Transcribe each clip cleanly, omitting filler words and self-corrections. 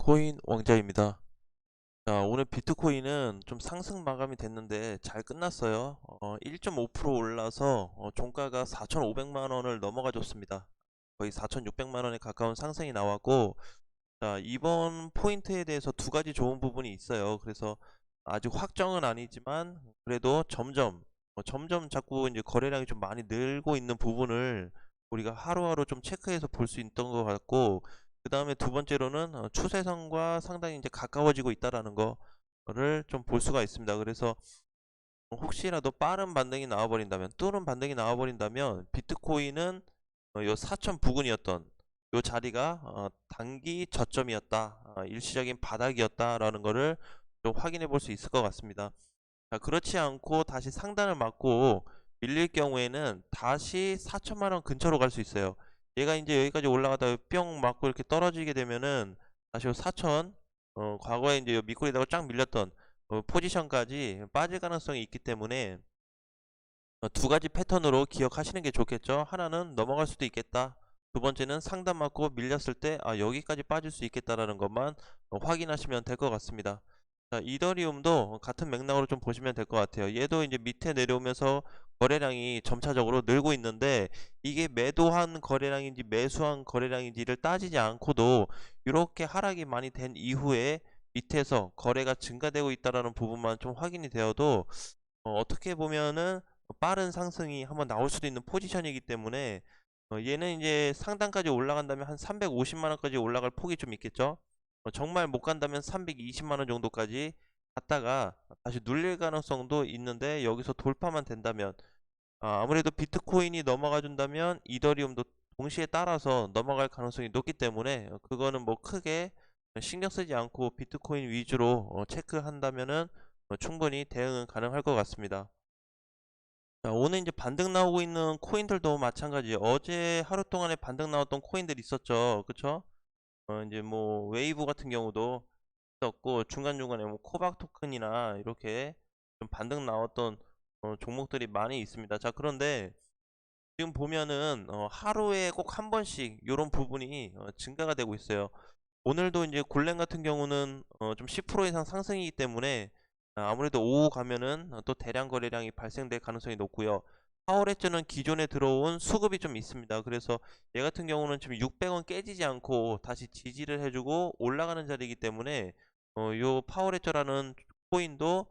비트코인 왕자입니다. 자, 오늘 비트코인은 좀 상승 마감이 됐는데 잘 끝났어요. 1.5% 올라서 종가가 4,500만 원을 넘어가 줬습니다. 거의 4,600만 원에 가까운 상승이 나왔고, 자, 이번 포인트에 대해서 두 가지 좋은 부분이 있어요. 그래서 아직 확정은 아니지만 그래도 점점 자꾸 이제 거래량이 좀 많이 늘고 있는 부분을 우리가 하루하루 좀 체크해서 볼 수 있던 것 같고, 그 다음에 두 번째로는 추세선과 상당히 이제 가까워지고 있다라는 거를 좀 볼 수가 있습니다. 그래서 혹시라도 빠른 반등이 나와버린다면, 뚜른 반등이 나와버린다면 비트코인은 요 4천 부근이었던 요 자리가 단기 저점이었다, 일시적인 바닥이었다라는 거를 좀 확인해 볼 수 있을 것 같습니다. 자, 그렇지 않고 다시 상단을 맞고 밀릴 경우에는 다시 4천만 원 근처로 갈 수 있어요. 얘가 이제 여기까지 올라가다가 뿅 맞고 이렇게 떨어지게 되면은 다시 4천, 과거에 이제 밑꼬리다가 쫙 밀렸던 포지션까지 빠질 가능성이 있기 때문에 두 가지 패턴으로 기억하시는 게 좋겠죠. 하나는 넘어갈 수도 있겠다. 두 번째는 상단 맞고 밀렸을 때 여기까지 빠질 수 있겠다라는 것만 확인하시면 될 것 같습니다. 자, 이더리움도 같은 맥락으로 좀 보시면 될 것 같아요. 얘도 이제 밑에 내려오면서 거래량이 점차적으로 늘고 있는데, 이게 매도한 거래량인지 매수한 거래량인지를 따지지 않고도 이렇게 하락이 많이 된 이후에 밑에서 거래가 증가되고 있다라는 부분만 좀 확인이 되어도 어떻게 보면은 빠른 상승이 한번 나올 수도 있는 포지션이기 때문에, 얘는 이제 상단까지 올라간다면 한 350만 원까지 올라갈 폭이 좀 있겠죠. 정말 못 간다면 320만 원 정도까지 갔다가 다시 눌릴 가능성도 있는데, 여기서 돌파만 된다면 아무래도 비트코인이 넘어가 준다면 이더리움도 동시에 따라서 넘어갈 가능성이 높기 때문에, 그거는 뭐 크게 신경 쓰지 않고 비트코인 위주로 체크한다면은 충분히 대응은 가능할 것 같습니다. 자, 오늘 이제 반등 나오고 있는 코인들도 마찬가지예요. 어제 하루 동안에 반등 나왔던 코인들 있었죠. 그쵸? 이제 뭐 웨이브 같은 경우도 있었고, 중간중간에 뭐 코박 토큰이나 이렇게 좀 반등 나왔던 종목들이 많이 있습니다. 자, 그런데 지금 보면은 하루에 꼭 한 번씩 이런 부분이 증가가 되고 있어요. 오늘도 이제 골렘 같은 경우는 좀 10% 이상 상승이기 때문에 아무래도 오후 가면은 또 대량 거래량이 발생될 가능성이 높고요. 파워레저는 기존에 들어온 수급이 좀 있습니다. 그래서 얘 같은 경우는 지금 600원 깨지지 않고 다시 지지를 해주고 올라가는 자리이기 때문에 요 파워레저라는 코인도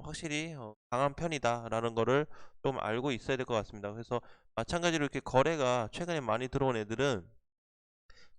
확실히 강한 편이다라는 거를 좀 알고 있어야 될 것 같습니다. 그래서 마찬가지로 이렇게 거래가 최근에 많이 들어온 애들은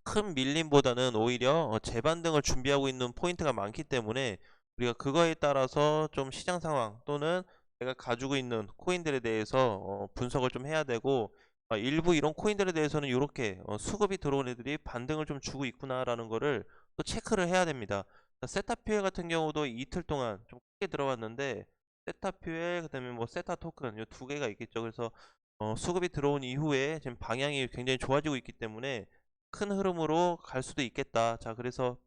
큰 밀림보다는 오히려 재반등을 준비하고 있는 포인트가 많기 때문에, 우리가 그거에 따라서 좀 시장 상황 또는 내가 가지고 있는 코인들에 대해서 분석을 좀 해야 되고, 일부 이런 코인들에 대해서는 이렇게 수급이 들어온 애들이 반등을 좀 주고 있구나라는 거를 또 체크를 해야 됩니다. 세타퓨엘 같은 경우도 이틀 동안 좀 크게 들어왔는데, 세타퓨엘 그다음에 뭐 세타 토큰 이 두 개가 있겠죠. 그래서 수급이 들어온 이후에 지금 방향이 굉장히 좋아지고 있기 때문에 큰 흐름으로 갈 수도 있겠다. 자, 그래서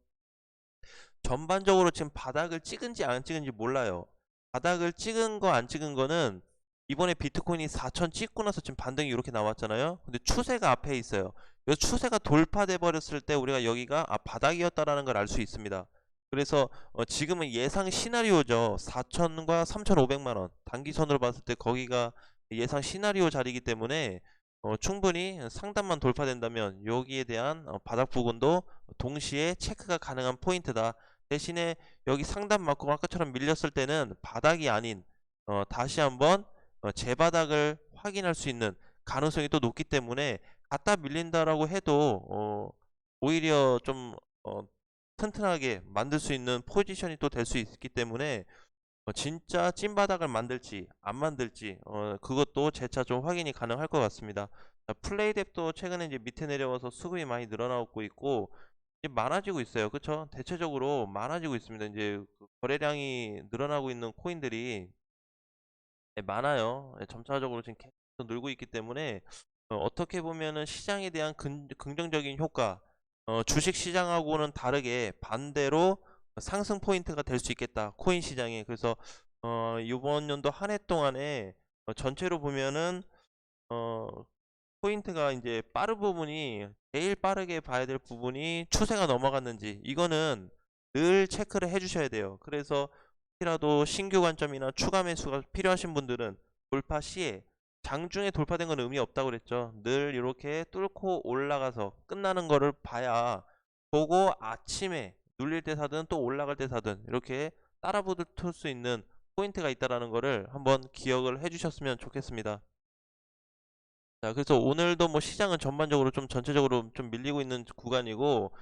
전반적으로 지금 바닥을 찍은지 안 찍은지 몰라요. 바닥을 찍은 거 안 찍은 거는 이번에 비트코인이 4천 찍고 나서 지금 반등이 이렇게 나왔잖아요. 근데 추세가 앞에 있어요. 이 추세가 돌파돼 버렸을 때 우리가 여기가 바닥이었다라는 걸 알 수 있습니다. 그래서 지금은 예상 시나리오죠. 4천과 3,500만 원 단기선으로 봤을 때 거기가 예상 시나리오 자리이기 때문에 충분히 상단만 돌파된다면 여기에 대한 바닥 부분도 동시에 체크가 가능한 포인트다. 대신에 여기 상단 맞고 아까처럼 밀렸을 때는 바닥이 아닌 다시 한번 재바닥을 확인할 수 있는 가능성이 또 높기 때문에, 갖다 밀린다라고 해도 오히려 좀 튼튼하게 만들 수 있는 포지션이 또 될 수 있기 때문에, 진짜 찐바닥을 만들지 안 만들지 그것도 재차 좀 확인이 가능할 것 같습니다. 자, 플레이뎁도 최근에 이제 밑에 내려와서 수급이 많이 늘어나고 있고 이제 많아지고 있어요. 그쵸? 대체적으로 많아지고 있습니다. 이제 그 거래량이 늘어나고 있는 코인들이 많아요. 점차적으로 지금 계속 늘고 있기 때문에 어떻게 보면은 시장에 대한 긍정적인 효과, 주식 시장하고는 다르게 반대로 상승 포인트가 될 수 있겠다, 코인 시장에. 그래서 이번 연도 한 해 동안에 전체로 보면은 포인트가 이제 빠른 부분이 제일 빠르게 봐야 될 부분이 추세가 넘어갔는지 이거는 늘 체크를 해 주셔야 돼요. 그래서 혹시라도 신규 관점이나 추가 매수가 필요하신 분들은 돌파 시에 장중에 돌파된 건 의미 없다고 그랬죠. 늘 이렇게 뚫고 올라가서 끝나는 거를 봐야 보고 아침에 눌릴 때 사든 또 올라갈 때 사든 이렇게 따라 붙을 수 있는 포인트가 있다라는 거를 한번 기억을 해 주셨으면 좋겠습니다. 자, 그래서 오늘도 뭐 시장은 전반적으로 좀 전체적으로 좀 밀리고 있는 구간이고,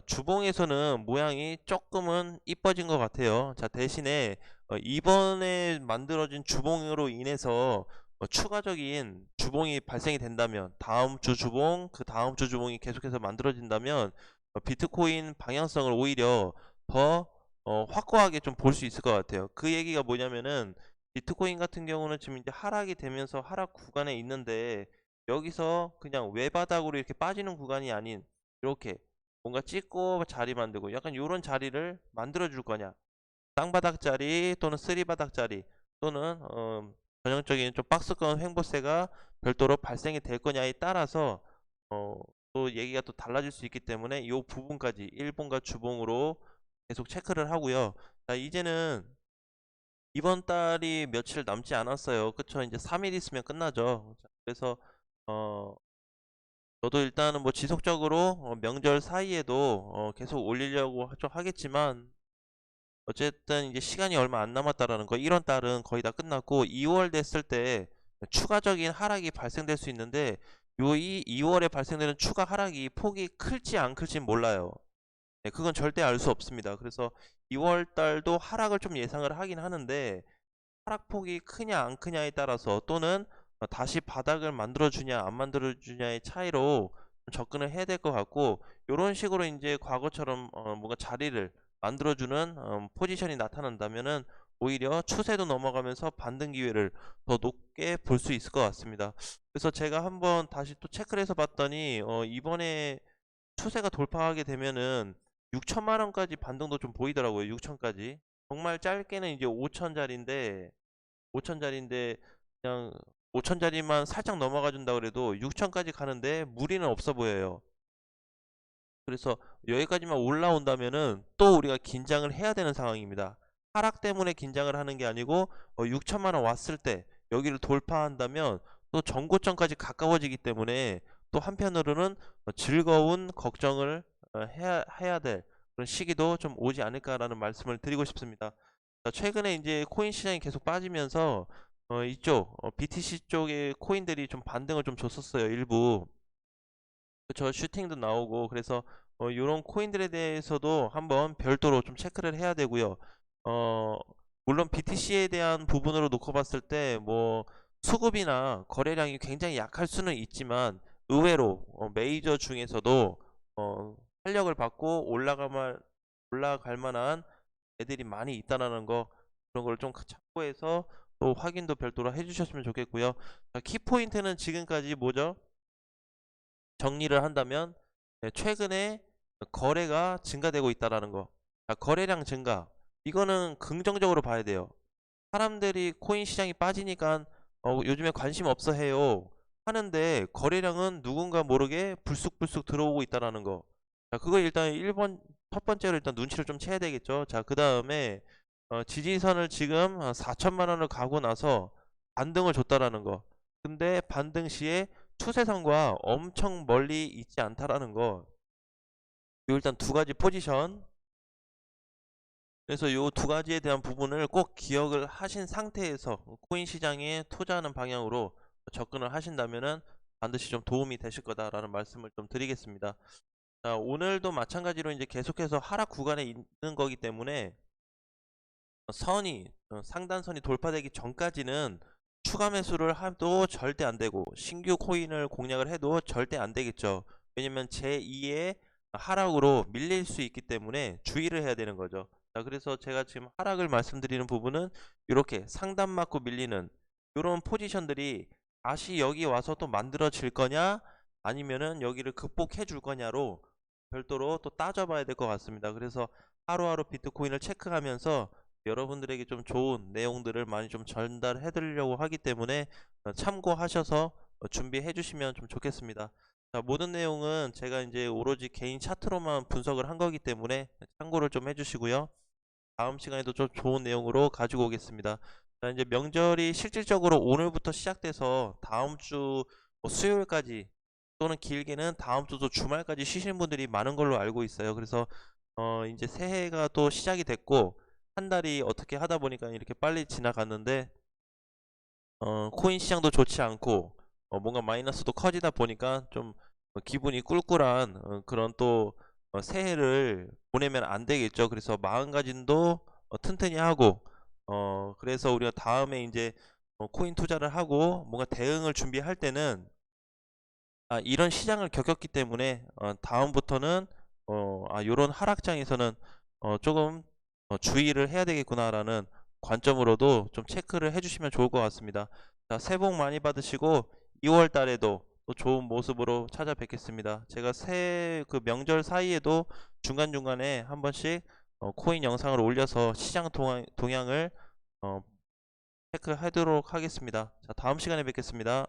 주봉에서는 모양이 조금은 이뻐진 것 같아요. 자, 대신에 이번에 만들어진 주봉으로 인해서 추가적인 주봉이 발생이 된다면, 다음 주 주봉, 그 다음 주 주봉이 계속해서 만들어진다면, 비트코인 방향성을 오히려 더 확고하게 좀 볼 수 있을 것 같아요. 그 얘기가 뭐냐면은, 비트코인 같은 경우는 지금 이제 하락이 되면서 하락 구간에 있는데 여기서 그냥 외바닥으로 이렇게 빠지는 구간이 아닌 이렇게 뭔가 찍고 자리 만들고 약간 이런 자리를 만들어 줄 거냐, 땅바닥 자리 또는 쓰리바닥 자리 또는 전형적인 좀 박스권 횡보세가 별도로 발생이 될 거냐에 따라서 어, 또 얘기가 또 달라질 수 있기 때문에 이 부분까지 일봉과 주봉으로 계속 체크를 하고요. 자, 이제는 이번 달이 며칠 남지 않았어요. 그쵸? 이제 3일 있으면 끝나죠. 자, 그래서 어 저도 일단은 뭐 지속적으로 명절 사이에도 계속 올리려고 좀 하겠지만 어쨌든 이제 시간이 얼마 안 남았다라는 거. 1월 달은 거의 다 끝났고 2월 됐을 때 추가적인 하락이 발생될 수 있는데 이 2월에 발생되는 추가 하락이 폭이 클지 안 클지는 몰라요. 네, 그건 절대 알 수 없습니다. 그래서 2월 달도 하락을 좀 예상을 하긴 하는데 하락폭이 크냐 안 크냐에 따라서 또는 다시 바닥을 만들어 주냐 안 만들어 주냐의 차이로 접근을 해야 될 것 같고, 이런 식으로 이제 과거처럼 뭔가 자리를 만들어 주는 포지션이 나타난다면은 오히려 추세도 넘어가면서 반등 기회를 더 높게 볼 수 있을 것 같습니다. 그래서 제가 한번 다시 또 체크를 해서 봤더니 이번에 추세가 돌파하게 되면은 6천만 원까지 반등도 좀 보이더라고요. 6천까지. 정말 짧게는 이제 5천짜리인데 5천짜리인데 그냥 5천짜리만 살짝 넘어가 준다 그래도 6천까지 가는데 무리는 없어 보여요. 그래서 여기까지만 올라온다면은 또 우리가 긴장을 해야 되는 상황입니다. 하락 때문에 긴장을 하는 게 아니고 6천만 원 왔을 때 여기를 돌파한다면 또 전고점까지 가까워지기 때문에 또 한편으로는 즐거운 걱정을 해야 될 그런 시기도 좀 오지 않을까라는 말씀을 드리고 싶습니다. 자, 최근에 이제 코인 시장이 계속 빠지면서 이쪽 BTC 쪽의 코인들이 좀 반등을 좀 줬었어요, 일부. 그쵸, 슈팅도 나오고. 그래서 이런 코인들에 대해서도 한번 별도로 좀 체크를 해야 되고요. 어 물론 BTC에 대한 부분으로 놓고 봤을 때 뭐 수급이나 거래량이 굉장히 약할 수는 있지만 의외로 메이저 중에서도 활력을 받고 올라갈 만한 애들이 많이 있다라는 거, 그런 걸 좀 참고해서 또 확인도 별도로 해주셨으면 좋겠고요. 자, 키포인트는 지금까지 뭐죠? 정리를 한다면 최근에 거래가 증가되고 있다라는 거. 자, 거래량 증가. 이거는 긍정적으로 봐야 돼요. 사람들이 코인 시장이 빠지니까 요즘에 관심 없어 해요. 하는데 거래량은 누군가 모르게 불쑥불쑥 들어오고 있다라는 거. 자, 그거 일단 1번 첫 번째로 일단 눈치를 좀 채야 되겠죠. 자, 그다음에 지지선을 지금 4천만 원을 가고 나서 반등을 줬다라는 거. 근데 반등 시에 추세선과 엄청 멀리 있지 않다라는 거. 요 일단 두 가지 포지션. 그래서 요 두 가지에 대한 부분을 꼭 기억을 하신 상태에서 코인 시장에 투자하는 방향으로 접근을 하신다면은 반드시 좀 도움이 되실 거다라는 말씀을 좀 드리겠습니다. 자, 오늘도 마찬가지로 이제 계속해서 하락 구간에 있는 거기 때문에 상단선이 돌파되기 전까지는 추가 매수를 해도 절대 안 되고 신규 코인을 공략을 해도 절대 안 되겠죠. 왜냐면 제2의 하락으로 밀릴 수 있기 때문에 주의를 해야 되는 거죠. 자, 그래서 제가 지금 하락을 말씀드리는 부분은 이렇게 상단 맞고 밀리는 이런 포지션들이 다시 여기 와서 또 만들어질 거냐 아니면은 여기를 극복해 줄 거냐로 별도로 또 따져봐야 될 것 같습니다. 그래서 하루하루 비트코인을 체크하면서 여러분들에게 좀 좋은 내용들을 많이 좀 전달해 드리려고 하기 때문에 참고하셔서 준비해 주시면 좀 좋겠습니다. 자, 모든 내용은 제가 이제 오로지 개인 차트로만 분석을 한 거기 때문에 참고를 좀 해주시고요. 다음 시간에도 좀 좋은 내용으로 가지고 오겠습니다. 자, 이제 명절이 실질적으로 오늘부터 시작돼서 다음 주 수요일까지 또는 길게는 다음 주도 주말까지 쉬시는 분들이 많은 걸로 알고 있어요. 그래서 이제 새해가 또 시작이 됐고 한 달이 어떻게 하다 보니까 이렇게 빨리 지나갔는데 코인 시장도 좋지 않고 뭔가 마이너스도 커지다 보니까 좀 기분이 꿀꿀한 그런 또 새해를 보내면 안 되겠죠. 그래서 마음가짐도 튼튼히 하고 그래서 우리가 다음에 이제 코인 투자를 하고 뭔가 대응을 준비할 때는 이런 시장을 겪었기 때문에 다음부터는 요런 하락장에서는 조금 주의를 해야 되겠구나라는 관점으로도 좀 체크를 해주시면 좋을 것 같습니다. 자, 새해 복 많이 받으시고 2월 달에도 또 좋은 모습으로 찾아뵙겠습니다. 제가 새해 그 명절 사이에도 중간중간에 한 번씩 코인 영상을 올려서 시장 동향을 체크하도록 하겠습니다. 자, 다음 시간에 뵙겠습니다.